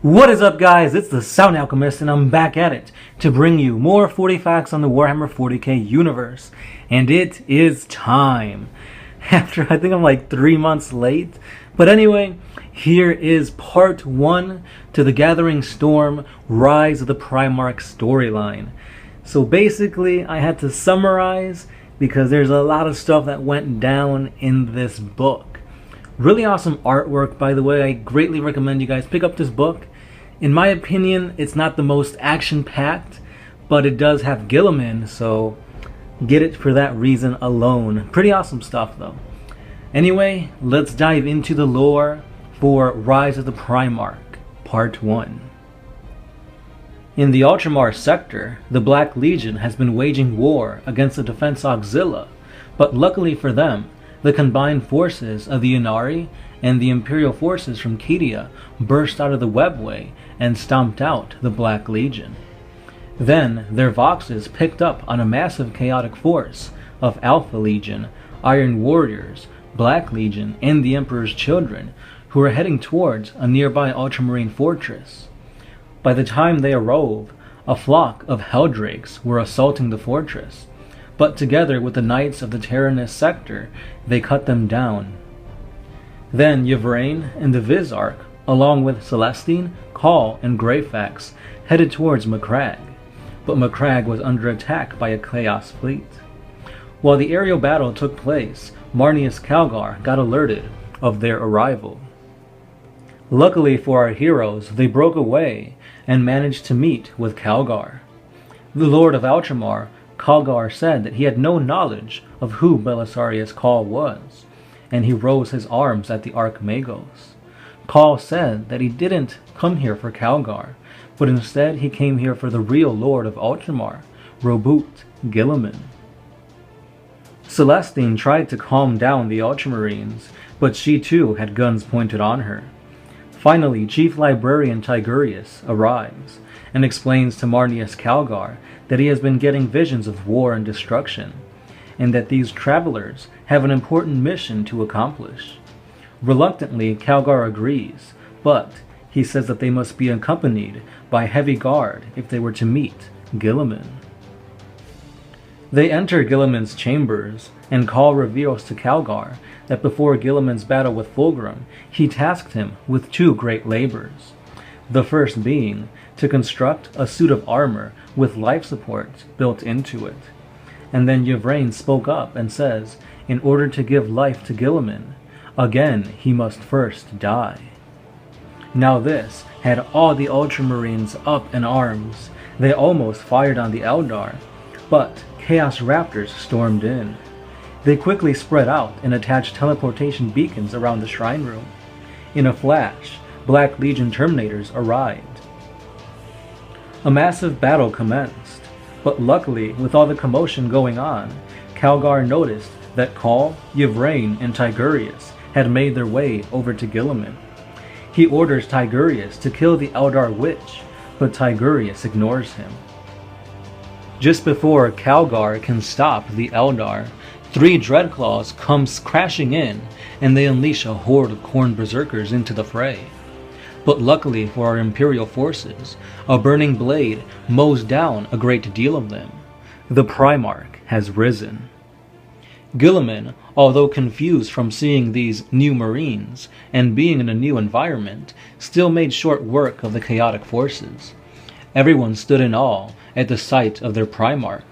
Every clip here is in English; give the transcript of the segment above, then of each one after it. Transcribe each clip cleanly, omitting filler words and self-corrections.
What is up, guys? It's the Sound Alchemist, and I'm back at it to bring you more 40 facts on the Warhammer 40k universe. And it is time. After, I think I'm like 3 months late. But anyway, here is part 1 to the Gathering Storm Rise of the Primarch storyline. So basically, I had to summarize because there's a lot of stuff that went down in this book. Really awesome artwork, by the way. I greatly recommend you guys pick up this book. In my opinion, it's not the most action-packed, but it does have Guilliman, so get it for that reason alone. Pretty awesome stuff, though. Anyway, let's dive into the lore for Rise of the Primarch, Part 1. In the Ultramar sector, the Black Legion has been waging war against the Defense Auxilia, but luckily for them, the combined forces of the Inari and the Imperial forces from Kedia burst out of the webway and stomped out the Black Legion. Then their Voxes picked up on a massive chaotic force of Alpha Legion, Iron Warriors, Black Legion, and the Emperor's Children, who were heading towards a nearby Ultramarine fortress. By the time they arrived, a flock of Helldrakes were assaulting the fortress, but together with the Knights of the Terra sector, they cut them down. Then Yvraine and the Vizarch, along with Celestine, Call, and Greyfax, headed towards Macragge, but Macragge was under attack by a Chaos fleet. While the aerial battle took place, Marneus Calgar got alerted of their arrival. Luckily for our heroes, they broke away and managed to meet with Calgar. The Lord of Ultramar, Calgar, said that he had no knowledge of who Belisarius Cawl was, and he rose his arms at the Archmagos. Cawl said that he didn't come here for Calgar, but instead he came here for the real Lord of Ultramar, Roboute Guilliman. Celestine tried to calm down the Ultramarines, but she too had guns pointed on her. Finally, Chief Librarian Tigurius arrives and explains to Marneus Calgar that he has been getting visions of war and destruction, and that these travelers have an important mission to accomplish. Reluctantly, Calgar agrees, but he says that they must be accompanied by heavy guard if they were to meet Guilliman. They enter Guilliman's chambers, and Cawl reveals to Calgar that before Guilliman's battle with Fulgrim, he tasked him with 2 great labors. The first being to construct a suit of armor with life support built into it. And then Yvraine spoke up and says, in order to give life to Guilliman, again he must first die. Now this had all the Ultramarines up in arms. They almost fired on the Eldar, but Chaos Raptors stormed in. They quickly spread out and attached teleportation beacons around the shrine room. In a flash, Black Legion Terminators arrived. A massive battle commenced, but luckily, with all the commotion going on, Calgar noticed that Cawl, Yvraine, and Tigurius had made their way over to Guilliman. He orders Tigurius to kill the Eldar Witch, but Tigurius ignores him. Just before Calgar can stop the Eldar, 3 Dreadclaws comes crashing in, and they unleash a horde of Khorne Berserkers into the fray. But luckily for our Imperial forces, a burning blade mows down a great deal of them. The Primarch has risen. Guilliman, although confused from seeing these new Marines and being in a new environment, still made short work of the chaotic forces. Everyone stood in awe at the sight of their Primarch,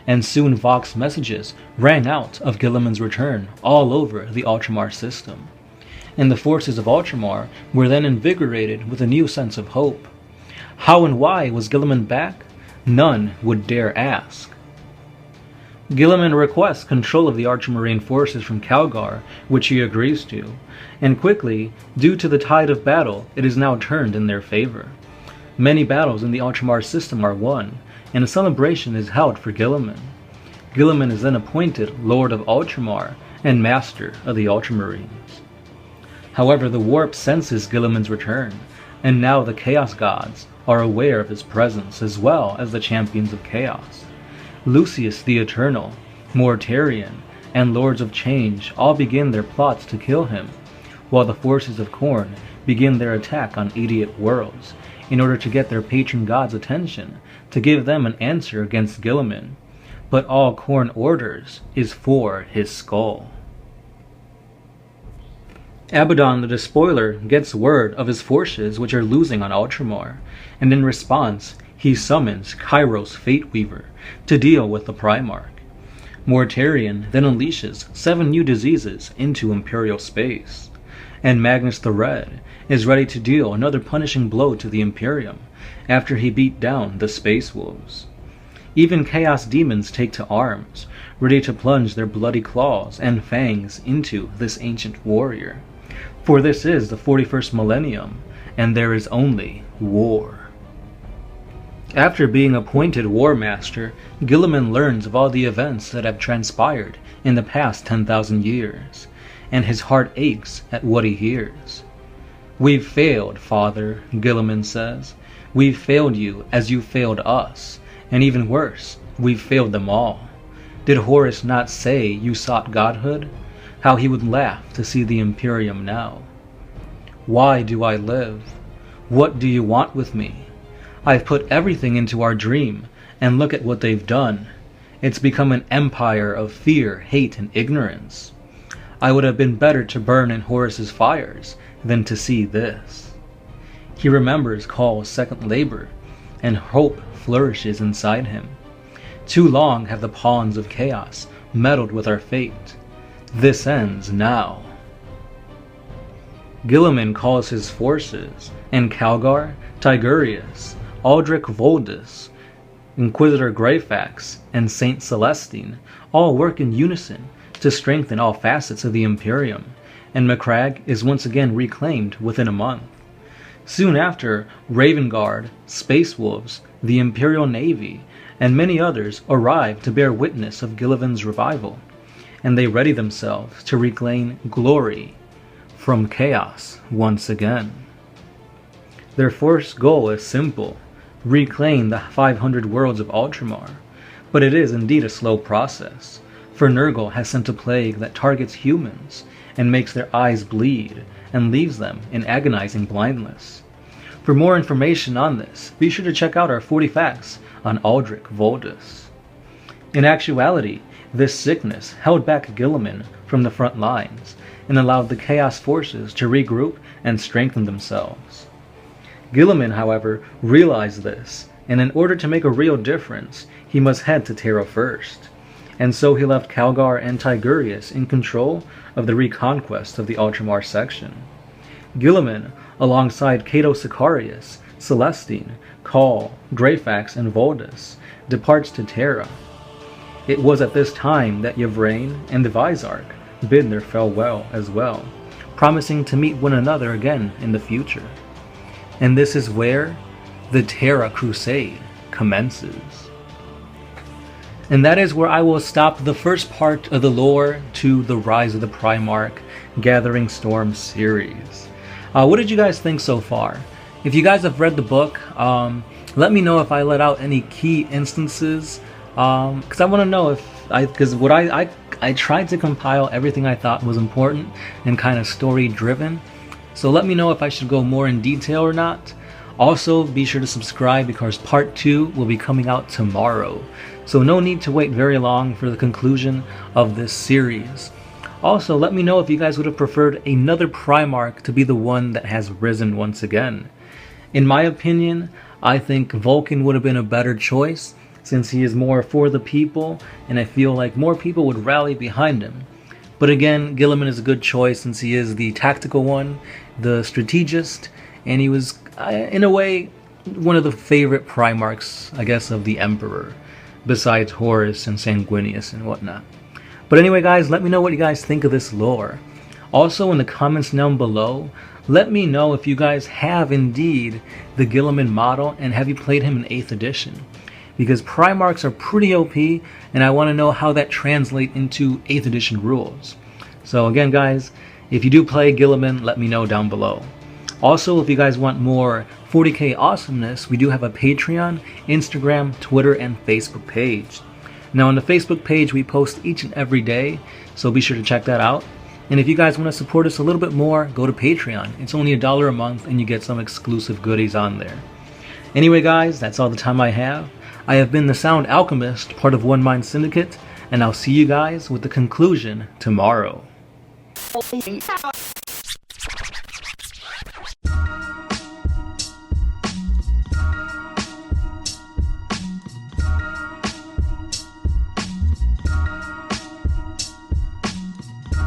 and soon Vox messages rang out of Guilliman's return all over the Ultramar system. And the forces of Ultramar were then invigorated with a new sense of hope. How and why was Guilliman back? None would dare ask. Guilliman requests control of the Ultramarine forces from Calgar, which he agrees to, and quickly, due to the tide of battle, it is now turned in their favor. Many battles in the Ultramar system are won, and a celebration is held for Guilliman. Guilliman is then appointed Lord of Ultramar and Master of the Ultramarines. However, the Warp senses Guilliman's return, and now the Chaos Gods are aware of his presence as well as the Champions of Chaos. Lucius the Eternal, Mortarion, and Lords of Change all begin their plots to kill him, while the forces of Khorne begin their attack on idiot worlds in order to get their patron god's attention, to give them an answer against Guilliman. But all Khorne orders is for his skull. Abaddon the Despoiler gets word of his forces which are losing on Ultramar, and in response he summons Kairos Fateweaver to deal with the Primarch. Mortarion then unleashes 7 new diseases into Imperial space, and Magnus the Red is ready to deal another punishing blow to the Imperium after he beat down the Space Wolves. Even Chaos Demons take to arms, ready to plunge their bloody claws and fangs into this ancient warrior. For this is the 41st millennium, and there is only war. After being appointed War Master, Guilliman learns of all the events that have transpired in the past 10,000 years, and his heart aches at what he hears. "We've failed, Father," Guilliman says. "We've failed you as you failed us, and even worse, we've failed them all. Did Horus not say you sought godhood? How he would laugh to see the Imperium now. Why do I live? What do you want with me? I've put everything into our dream, and look at what they've done. It's become an empire of fear, hate, and ignorance. I would have been better to burn in Horus's fires than to see this." He remembers Khal's second labor, and hope flourishes inside him. Too long have the pawns of chaos meddled with our fate. This ends now. Guilliman calls his forces, and Calgar, Tigurius, Aldrich Voldus, Inquisitor Greyfax, and Saint Celestine all work in unison to strengthen all facets of the Imperium, and Macragge is once again reclaimed within a month. Soon after, Ravenguard, Space Wolves, the Imperial Navy, and many others arrive to bear witness of Guilliman's revival, and they ready themselves to reclaim glory from chaos once again. Their first goal is simple: reclaim the 500 worlds of Ultramar, but it is indeed a slow process, for Nurgle has sent a plague that targets humans and makes their eyes bleed and leaves them in agonizing blindness. For more information on this, be sure to check out our 40 facts on Aldrich Voldus. In actuality, this sickness held back Guilliman from the front lines and allowed the Chaos forces to regroup and strengthen themselves. Guilliman, however, realized this, and in order to make a real difference, he must head to Terra first. And so he left Calgar and Tigurius in control of the reconquest of the Ultramar section. Guilliman, alongside Cato Sicarius, Celestine, Khal, Greyfax, and Voldus, departs to Terra. It was at this time that Yvraine and the Vizarch bid their farewell as well, promising to meet one another again in the future. And this is where the Terra Crusade commences. And that is where I will stop the first part of the lore to the Rise of the Primarch Gathering Storm series. What did you guys think so far? If you guys have read the book, let me know if I let out any key instances, because I want to know if I tried to compile everything I thought was important and kind of story driven. So let me know if I should go more in detail or not. Also, be sure to subscribe because part 2 will be coming out tomorrow. So no need to wait very long for the conclusion of this series. Also, let me know if you guys would have preferred another Primarch to be the one that has risen once again. In my opinion, I think Vulcan would have been a better choice since he is more for the people, and I feel like more people would rally behind him. But again, Guilliman is a good choice since he is the tactical one, the strategist, and he was, in a way, one of the favorite Primarchs, I guess, of the Emperor, besides Horus and Sanguinius and whatnot. But anyway, guys, let me know what you guys think of this lore. Also, in the comments down below, let me know if you guys have indeed the Guilliman model and have you played him in 8th edition. Because Primarchs are pretty OP, and I want to know how that translates into 8th edition rules. So again, guys, if you do play Guilliman, let me know down below. Also, if you guys want more 40k awesomeness, we do have a Patreon, Instagram, Twitter, and Facebook page. Now on the Facebook page, we post each and every day, so be sure to check that out. And if you guys want to support us a little bit more, go to Patreon. It's only $1 a month and you get some exclusive goodies on there. Anyway guys, that's all the time I have. I have been the Sound Alchemist, part of One Mind Syndicate, and I'll see you guys with the conclusion tomorrow.